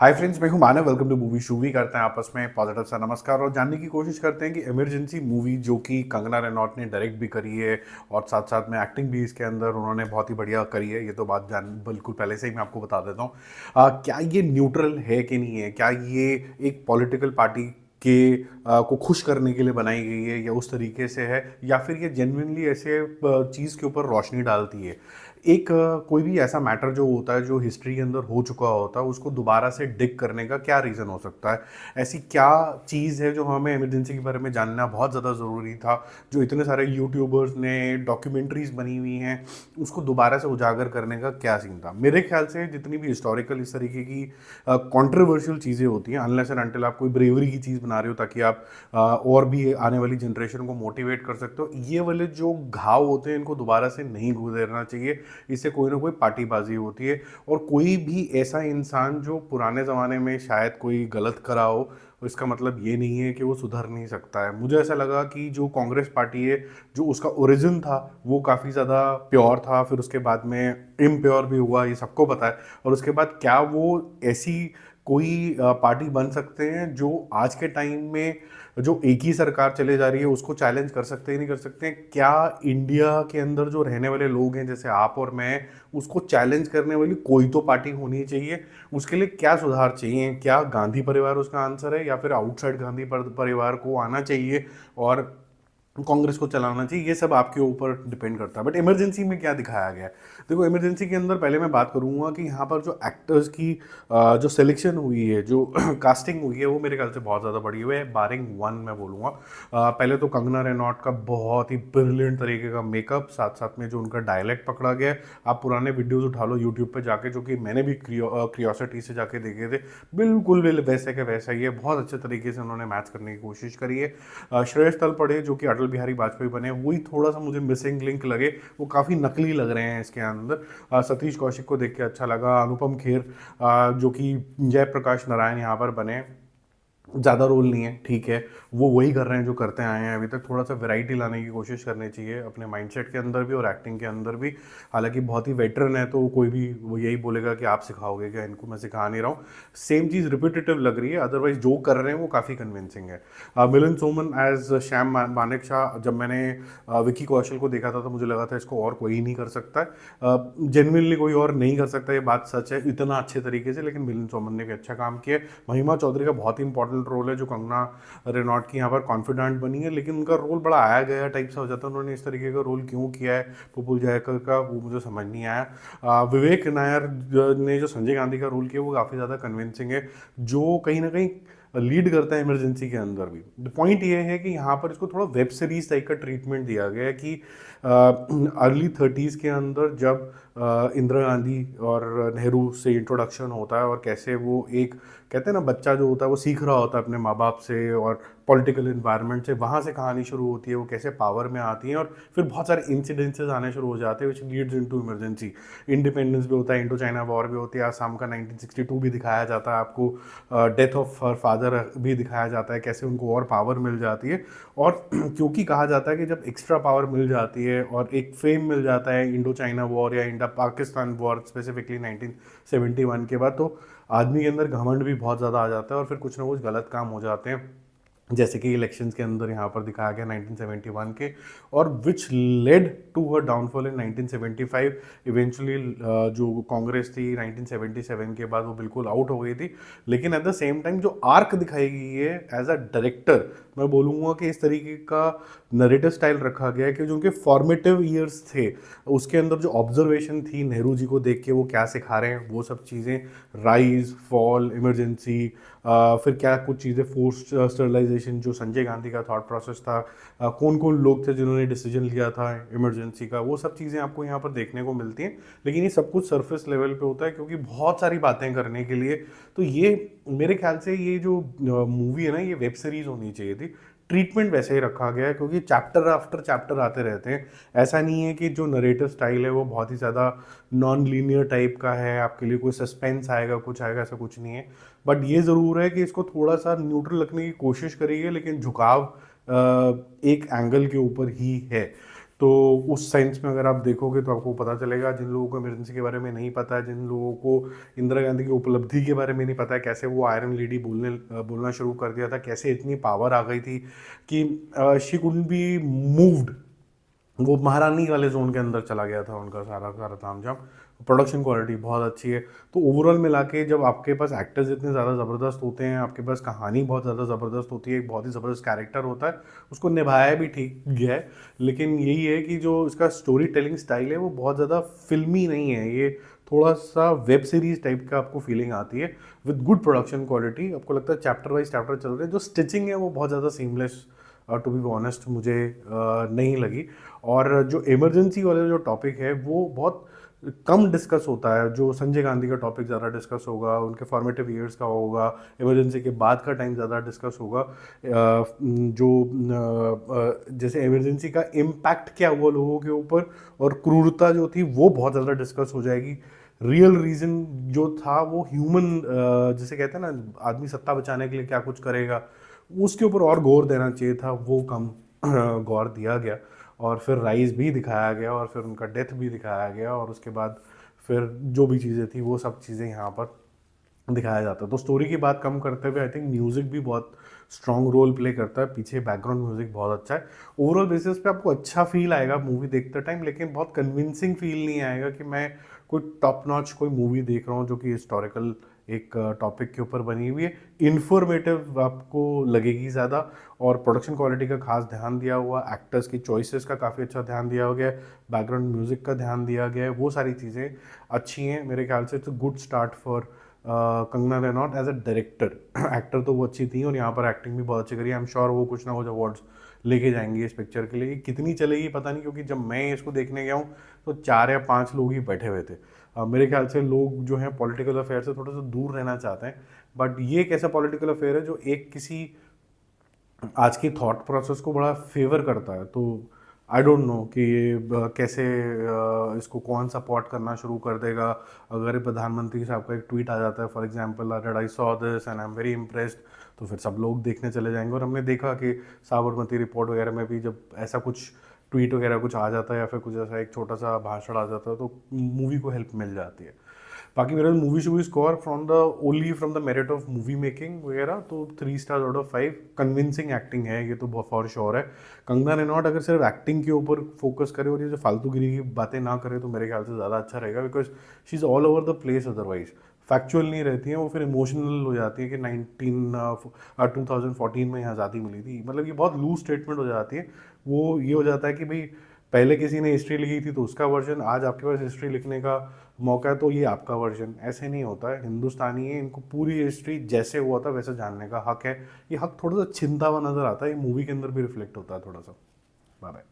हाय friends, मैं हूं Manav. Welcome to movie shovie. करते हैं आपस में पॉजिटिव सा नमस्कार और जानने की कोशिश करते हैं कि इमरजेंसी मूवी जो कि कंगना रनौत ने डायरेक्ट भी करी है और साथ साथ में एक्टिंग भी इसके अंदर उन्होंने बहुत ही बढ़िया करी है। ये तो बात जान बिल्कुल पहले से ही मैं आपको बता देता हूँ। क्या ये न्यूट्रल है कि नहीं है? क्या ये एक पॉलिटिकल पार्टी के को खुश करने के लिए बनाई गई है या उस तरीके से है, या फिर ये जेन्युइनली ऐसे चीज़ के ऊपर रोशनी डालती है? एक कोई भी ऐसा मैटर जो होता है, जो हिस्ट्री के अंदर हो चुका होता है, उसको दोबारा से डिग करने का क्या रीज़न हो सकता है? ऐसी क्या चीज़ है जो हमें इमरजेंसी के बारे में जानना बहुत ज़्यादा ज़रूरी था, जो इतने सारे यूट्यूबर्स ने डॉक्यूमेंट्रीज बनी हुई हैं, उसको दोबारा से उजागर करने का क्या सीन था? मेरे ख्याल से जितनी भी हिस्टोरिकल इस तरीके की कंट्रोवर्शियल चीज़ें होती हैं, अनलेस एंड अनटिल आप कोई ब्रेवरी की चीज़ बना रहे हो ताकि आप और भी आने वाली जनरेशन को मोटिवेट कर सकते हो, ये वाले जो घाव होते हैं इनको दोबारा से नहीं गुजरना चाहिए। इससे कोई ना कोई पार्टीबाजी होती है। और कोई भी ऐसा इंसान जो पुराने ज़माने में शायद कोई गलत करा हो, इसका मतलब ये नहीं है कि वो सुधर नहीं सकता है। मुझे ऐसा लगा कि जो कांग्रेस पार्टी है, जो उसका ओरिजिन था वो काफ़ी ज़्यादा प्योर था, फिर उसके बाद में इम्प्योर भी हुआ, ये सबको पता है। और उसके बाद क्या वो ऐसी कोई पार्टी बन सकते हैं जो आज के टाइम में जो एक ही सरकार चले जा रही है उसको चैलेंज कर सकते हैं? नहीं कर सकते हैं? क्या इंडिया के अंदर जो रहने वाले लोग हैं जैसे आप और मैं, उसको चैलेंज करने वाली कोई तो पार्टी होनी चाहिए? उसके लिए क्या सुधार चाहिए? क्या गांधी परिवार उसका आंसर है, या फिर आउटसाइड गांधी परिवार को आना चाहिए और कांग्रेस को चलाना चाहिए? ये सब आपके ऊपर डिपेंड करता है। बट इमरजेंसी में क्या दिखाया गया है? देखो, इमरजेंसी के अंदर पहले मैं बात करूंगा कि यहाँ पर जो एक्टर्स की जो सिलेक्शन हुई है, जो कास्टिंग हुई है, वो मेरे ख्याल से बहुत ज़्यादा बढ़ी हुई है, बारिंग वन मैं बोलूँगा। पहले तो कंगना रनौत का बहुत ही ब्रिलियंट तरीके का मेकअप, साथ साथ में जो उनका डायलेक्ट पकड़ा गया है। आप पुराने वीडियोज़ उठा लो यूट्यूब पर जाके, जो कि मैंने भी क्रियोसिटी से जाके देखे थे, बिल्कुल भी वैसे के वैसा ही है। बहुत अच्छे तरीके से उन्होंने मैच करने की कोशिश करी है। श्रेयस तलपड़े जो कि अटल बिहारी वाजपेयी बने, वही थोड़ा सा मुझे मिसिंग लिंक लगे, वो काफ़ी नकली लग रहे हैं इसके अंदर। सतीश कौशिक को देख के अच्छा लगा। अनुपम खेर जो कि जयप्रकाश नारायण यहाँ पर बने, ज़्यादा रोल नहीं है, ठीक है, वो वही कर रहे हैं जो करते आए हैं अभी तक। थोड़ा सा वैरायटी लाने की कोशिश करनी चाहिए अपने माइंडसेट के अंदर भी और एक्टिंग के अंदर भी। हालांकि बहुत ही वेटरन है तो कोई भी वो यही बोलेगा कि आप सिखाओगे क्या इनको, मैं सिखा नहीं रहा हूँ। सेम चीज़ रिपीटेटिव लग रही है, अदरवाइज जो कर रहे हैं वो काफ़ी कन्विंसिंग है। मिलिंद सोमन एज श्याम मानेक शाह, जब मैंने विकी कौशल को देखा था तो मुझे लगा था इसको और कोई नहीं कर सकता है, जेन्युइनली कोई और नहीं कर सकता, ये बात सच है इतना अच्छे तरीके से। लेकिन मिलिंद सोमन ने भी अच्छा काम किया। महिमा चौधरी का बहुत ही इंपॉर्टेंट रोल है, जो कंगना रेनॉल्ट की यहाँ पर कॉन्फिडेंट बनी है, लेकिन उनका रोल बड़ा आया गया टाइप सा हो जाता है। उन्होंने इस तरीके का रोल क्यों किया है पुपुल जयकर का, वो मुझे समझ नहीं आया। विवेक नायर ने जो संजय गांधी का रोल किया वो काफ़ी ज़्यादा कन्विंसिंग है, जो कहीं ना कहीं लीड करता है इमरजेंसी के अंदर भी। पॉइंट ये है कि यहाँ पर इसको थोड़ा वेब सीरीज टाइप का ट्रीटमेंट दिया गया है कि अर्ली 30s के अंदर जब इंदिरा गांधी और नेहरू से इंट्रोडक्शन होता है और कैसे वो एक, कहते हैं ना, बच्चा जो होता है वो सीख रहा होता है अपने माँ बाप से और पॉलिटिकल इन्वायरमेंट से, वहाँ से कहानी शुरू होती है, वो कैसे पावर में आती है और फिर बहुत सारे इंसिडेंसेस आने शुरू हो जाते हैं which leads into emergency. Independence भी होता है, इंडो चाइना वॉर भी होती है, आसाम का 1962 भी दिखाया जाता है आपको, डेथ ऑफ हर फादर भी दिखाया जाता है, कैसे उनको और पावर मिल जाती है। और क्योंकि कहा जाता है कि जब एक्स्ट्रा पावर मिल जाती है और एक फेम मिल जाता है इंडो चाइना वॉर या इंडो पाकिस्तान वॉर स्पेसिफिकली 1971 के बाद, तो आदमी के अंदर घमंड भी बहुत ज़्यादा आ जाता है और फिर कुछ ना कुछ गलत काम हो जाते हैं, जैसे कि इलेक्शंस के अंदर यहाँ पर दिखाया गया 1971 के, और which led to her downfall in 1975। Eventually जो कांग्रेस थी 1977 के बाद वो बिल्कुल आउट हो गई थी। लेकिन एट द सेम टाइम जो आर्क दिखाई गई है एज अ डायरेक्टर, मैं बोलूँगा कि इस तरीके का नरेटिव स्टाइल रखा गया है कि जो उनके फॉर्मेटिव ईयर्स थे उसके अंदर जो ऑब्जर्वेशन थी नेहरू जी को देख के, वो क्या सिखा रहे हैं वो सब चीज़ें, राइज फॉल इमरजेंसी, फिर क्या कुछ चीज़ें, फोर्स स्टरलाइजेशन जो संजय गांधी का थॉट प्रोसेस था, कौन कौन लोग थे जिन्होंने डिसीजन लिया था इमरजेंसी का, वो सब चीज़ें आपको यहाँ पर देखने को मिलती हैं। लेकिन ये सब कुछ सरफेस लेवल पे होता है क्योंकि बहुत सारी बातें करने के लिए। तो ये मेरे ख्याल से ये जो मूवी है ना, ये वेब सीरीज होनी चाहिए थी। ट्रीटमेंट वैसे ही रखा गया है क्योंकि चैप्टर आफ्टर चैप्टर आते रहते हैं। ऐसा नहीं है कि जो नरेटिव स्टाइल है वो बहुत ही ज़्यादा नॉन लीनियर टाइप का है, आपके लिए कोई सस्पेंस आएगा कुछ आएगा, ऐसा कुछ नहीं है। बट ये ज़रूर है कि इसको थोड़ा सा न्यूट्रल रखने की कोशिश करी है, लेकिन झुकाव एक एंगल के ऊपर ही है। तो उस सेंस में अगर आप देखोगे तो आपको पता चलेगा, जिन लोगों को इमरजेंसी के बारे में नहीं पता है, जिन लोगों को इंदिरा गांधी की उपलब्धि के बारे में नहीं पता है, कैसे वो आयरन लेडी बोलना शुरू कर दिया था, कैसे इतनी पावर आ गई थी कि शी कुडंट बी मूव्ड, वो महारानी वाले जोन के अंदर चला गया था उनका सारा सारा तामझाम। प्रोडक्शन क्वालिटी बहुत अच्छी है। तो ओवरऑल मिला के जब आपके पास एक्टर्स इतने ज़्यादा ज़बरदस्त होते हैं, आपके पास कहानी बहुत ज़्यादा ज़बरदस्त होती है, एक बहुत ही ज़बरदस्त कैरेक्टर होता है, उसको निभाया भी ठीक गया है। लेकिन यही है कि जो इसका स्टोरी टेलिंग स्टाइल है वो बहुत ज़्यादा फिल्मी नहीं है, ये थोड़ा सा वेब सीरीज टाइप का आपको फीलिंग आती है विद गुड प्रोडक्शन क्वालिटी। आपको लगता है चैप्टर वाइज चैप्टर चल रहे हैं, जो स्टिचिंग है वो बहुत ज़्यादा सीमलेस टू बी ऑनेस्ट मुझे नहीं लगी। और जो इमरजेंसी वाले जो टॉपिक है वो बहुत कम डिस्कस होता है। जो संजय गांधी का टॉपिक ज़्यादा डिस्कस होगा, उनके फॉर्मेटिव ईयर्स का होगा, इमरजेंसी के बाद का टाइम ज़्यादा डिस्कस होगा। जो जैसे इमरजेंसी का इम्पैक्ट क्या हुआ लोगों के ऊपर और क्रूरता जो थी वो बहुत ज़्यादा डिस्कस हो जाएगी। रियल रीज़न जो था वो ह्यूमन, जैसे कहते हैं ना आदमी सत्ता बचाने के लिए क्या कुछ करेगा, उसके ऊपर और गौर देना चाहिए था, वो कम गौर दिया गया। और फिर राइज भी दिखाया गया और फिर उनका डेथ भी दिखाया गया और उसके बाद फिर जो भी चीज़ें थी वो सब चीज़ें यहाँ पर दिखाया जाता है। तो स्टोरी की बात कम करते हुए आई थिंक म्यूज़िक भी बहुत स्ट्रॉन्ग रोल प्ले करता है, पीछे बैकग्राउंड म्यूजिक बहुत अच्छा है। ओवरऑल बेसिस पे आपको अच्छा फील आएगा मूवी देखते टाइम, लेकिन बहुत कन्विंसिंग फील नहीं आएगा कि मैं कोई टॉप नॉच कोई मूवी देख रहा हूँ जो कि हिस्टोरिकल एक टॉपिक के ऊपर बनी हुई है। इन्फॉर्मेटिव आपको लगेगी ज़्यादा, और प्रोडक्शन क्वालिटी का खास ध्यान दिया हुआ, एक्टर्स की चॉइसेस का काफ़ी अच्छा ध्यान दिया गया है, बैकग्राउंड म्यूजिक का ध्यान दिया गया है, वो सारी चीज़ें अच्छी हैं मेरे ख्याल से। It's a good start for Kangana Ranaut as a director. Actor तो वो अच्छी थी और यहाँ पर एक्टिंग भी बहुत अच्छी करी। आई एम श्योर वो कुछ ना कुछ अवार्ड्स लेके जाएंगे इस पिक्चर के लिए। कितनी चलेगी पता नहीं, क्योंकि जब मैं इसको देखने गया हूँ तो 4 या 5 लोग ही बैठे हुए थे। मेरे ख्याल से लोग जो हैं पॉलिटिकल अफेयर से थोड़ा सा दूर रहना चाहते हैं, बट ये एक ऐसा पॉलिटिकल अफेयर है जो एक किसी आज की थॉट प्रोसेस को बड़ा फेवर करता है। तो आई डोंट नो कि ये कैसे इसको कौन सपोर्ट करना शुरू कर देगा। अगर प्रधानमंत्री साहब का एक ट्वीट आ जाता है for example, that I saw this and I am very impressed, तो फिर सब लोग देखने चले जाएंगे। और हमने देखा कि साबरमती रिपोर्ट वगैरह में भी जब ऐसा कुछ ट्वीट वगैरह कुछ आ जाता है या फिर कुछ ऐसा एक छोटा सा भाषण आ जाता है तो मूवी को हेल्प मिल जाती है। बाकी मेरा movie shovie score from the only from the merit of movie making वगैरह तो 3 star out of 5। Convincing acting है ये तो बहुत फॉर श्योर है। कंगना रनौत अगर सिर्फ एक्टिंग के ऊपर फोकस करे और ये जो फालतूगिरी की बातें ना करे तो मेरे ख्याल से ज़्यादा अच्छा रहेगा, because she is all over the place. Otherwise factual नहीं रहती हैं वो, फिर इमोशनल हो जाती है कि 2014 में आज़ादी मिली थी, मतलब ये बहुत लूज स्टेटमेंट हो जाती है। वो ये हो जाता है कि भाई पहले किसी ने हिस्ट्री लिखी थी तो उसका वर्जन, आज आपके पास हिस्ट्री लिखने का मौका है तो ये आपका वर्जन। ऐसे नहीं होता है, हिंदुस्तानी है, इनको पूरी हिस्ट्री जैसे हुआ था वैसे जानने का हक है। ये हक थोड़ा सा छिनता हुआ नजर आता है, ये मूवी के अंदर भी रिफ्लेक्ट होता है थोड़ा सा। Bye bye.